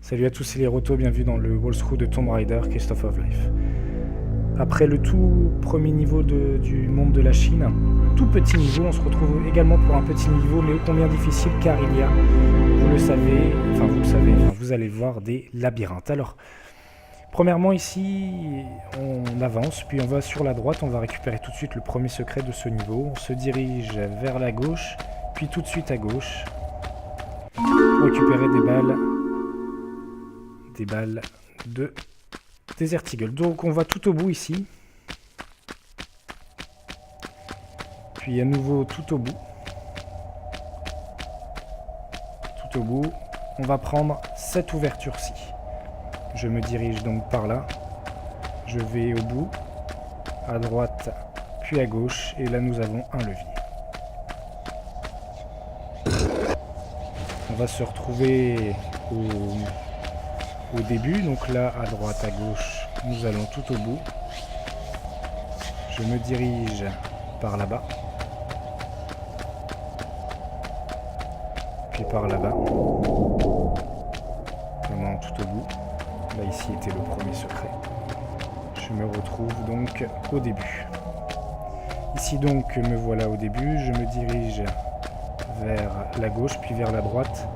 Salut à tous, c'est les Rotos, bienvenue dans le walkthrough de Tomb Raider, Christophe of Life. Après le tout premier niveau du monde de la Chine, tout petit niveau, on se retrouve également pour un petit niveau, mais ô combien difficile, car il y a, vous allez le voir, des labyrinthes. Alors, premièrement ici, on avance, puis on va sur la droite, on va récupérer tout de suite le premier secret de ce niveau. On se dirige vers la gauche, puis tout de suite à gauche, pour récupérer des balles de Desert Eagle. Donc on va tout au bout ici. Puis à nouveau tout au bout. Tout au bout. On va prendre cette ouverture-ci. Je me dirige donc par là. Je vais au bout. À droite, puis à gauche. Et là nous avons un levier. On va se retrouver au début, donc là à droite à gauche nous allons tout au bout. Je me dirige par là-bas, puis par là-bas, vraiment tout au bout. Là ici était le premier secret. Je me retrouve donc au début. Ici donc me voilà au début, je me dirige vers la gauche puis vers la droite,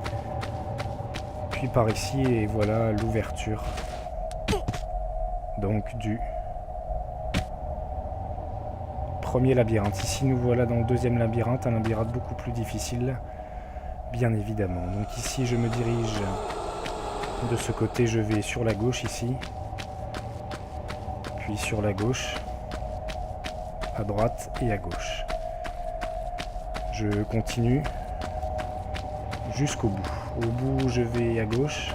puis par ici, et voilà l'ouverture donc du premier labyrinthe. Ici nous voilà dans le deuxième labyrinthe, un labyrinthe beaucoup plus difficile, bien évidemment. Donc ici je me dirige de ce côté, je vais sur la gauche ici, puis sur la gauche, à droite et à gauche. Je continue jusqu'au bout. Au bout, je vais à gauche,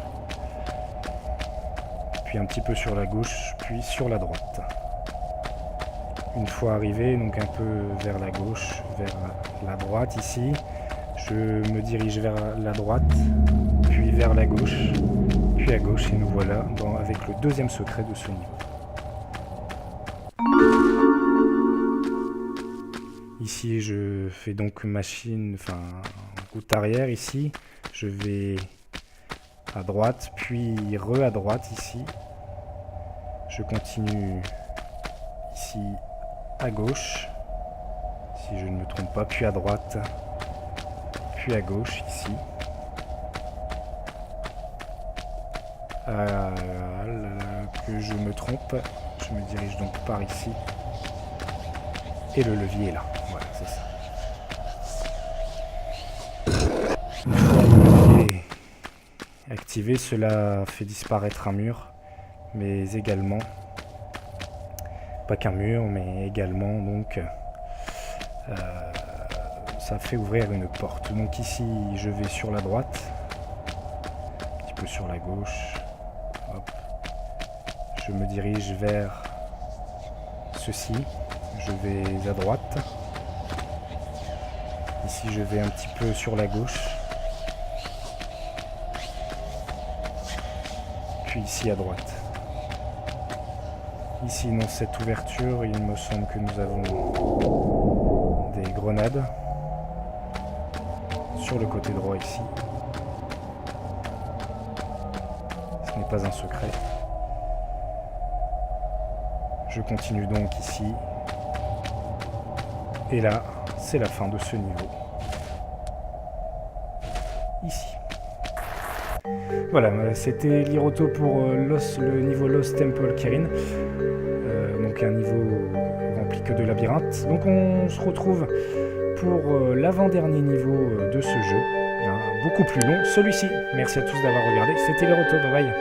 puis un petit peu sur la gauche, puis sur la droite. Une fois arrivé, donc un peu vers la gauche, vers la droite ici, je me dirige vers la droite, puis vers la gauche, puis à gauche, et nous voilà avec le deuxième secret de ce niveau. Ici, je fais donc route arrière ici. Je vais à droite, puis à droite ici. Je continue ici à gauche, si je ne me trompe pas, puis à droite, puis à gauche ici. Que je me trompe, je me dirige donc par ici. Et le levier est là. Voilà, c'est ça. Activé, cela fait disparaître un mur, mais également, pas qu'un mur, mais également donc ça fait ouvrir une porte. Donc ici je vais sur la droite, un petit peu sur la gauche, hop. Je me dirige vers ceci, je vais à droite, ici je vais un petit peu sur la gauche, puis ici à droite. Ici dans cette ouverture, il me semble que nous avons des grenades sur le côté droit ici. Ce n'est pas un secret. Je continue donc ici. Et là, c'est la fin de ce niveau. Ici. Voilà, c'était l'Hiroto pour le niveau Lost Temple Kirin. Donc un niveau rempli que de labyrinthes. Donc on se retrouve pour l'avant-dernier niveau de ce jeu. Beaucoup plus long, celui-ci. Merci à tous d'avoir regardé. C'était l'Hiroto, bye bye.